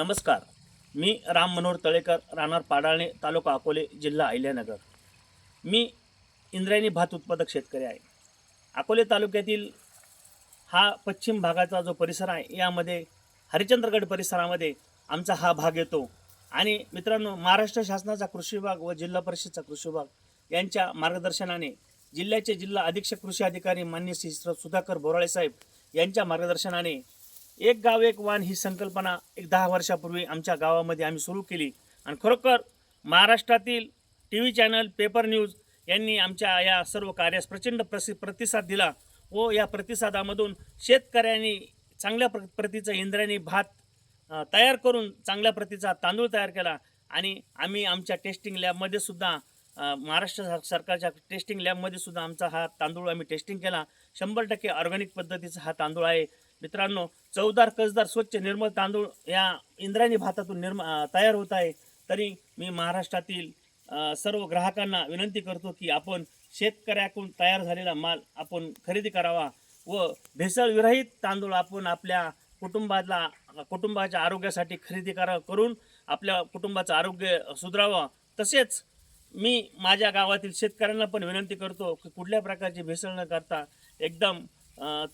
नमस्कार. मी राम मनोहर तळेकर, राहणार पाडाळणे, तालुका अकोले, जिल्हा अहिल्यानगर. मी इंद्रायणी भात उत्पादक शेतकरी आहे. अकोले तालुक्यातील हा पश्चिम भागाचा जो परिसर आहे, यामध्ये हरिश्चंद्रगड परिसरामध्ये आमचा हा भाग येतो. आणि मित्रांनो, महाराष्ट्र शासनाचा कृषी विभाग व जिल्हा परिषदचा कृषी विभाग यांच्या मार्गदर्शनाने जिल्ह्याचे जिल्हा अधीक्षक कृषी अधिकारी मान्य श्री सुधाकर बोराळे साहेब यांच्या मार्गदर्शनाने एक गाव एक वाण ही संकल्पना एक 10 वर्षापूर्वी आमच्या गावामध्ये आम्ही सुरू केली. आणि खरोखर महाराष्ट्रातील TV चॅनल, पेपर न्यूज यांनी आमच्या या सर्व कार्यास प्रचंड प्रतिसाद दिला व या प्रतिसादामधून शेतकऱ्यांनी चांगल्या प्रतीचं इंद्रायणी भात तयार करून चांगल्या प्रतीचा तांदूळ तयार केला. आणि आम्ही आमच्या टेस्टिंग लॅबमध्ये सुद्धा महाराष्ट्र सरकारच्या टेस्टिंग लॅबमध्ये सुद्धा आमचा हा तांदूळ आम्ही टेस्टिंग केला. 100% ऑर्गॅनिक पद्धतीचा हा तांदूळ आहे. मित्रांनो, चवदार, कसदार, स्वच्छ, निर्मळ तांदूळ या इंद्रायणी भातातून तयार होत आहे. तरी मी महाराष्ट्रातील सर्व ग्राहकांना विनंती करतो की आपण शेतकऱ्याकडून तयार झालेला माल आपण खरेदी करावा व भेसळविरहित तांदूळ आपण आपल्या कुटुंबाच्या आरोग्यासाठी खरेदी करून आपल्या कुटुंबाचं आरोग्य सुधारावं. तसेच मी माझ्या गावातील शेतकऱ्यांना पण विनंती करतो की कुठल्या प्रकारची भेसळ न करता एकदम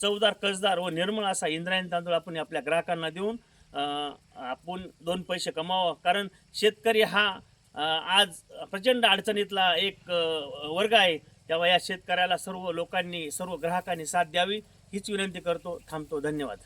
चवदार, कसदार व निर्मळ असा इंद्रायणी तांदूळ आपण आपल्या ग्राहकांना देऊन आपण 2 पैसे कमावं. कारण शेतकरी हा आज प्रचंड अडचणीतला एक वर्ग आहे. तेव्हा या शेतकऱ्याला सर्व लोकांनी, सर्व ग्राहकांनी साथ द्यावी हीच विनंती करतो. थांबतो. धन्यवाद.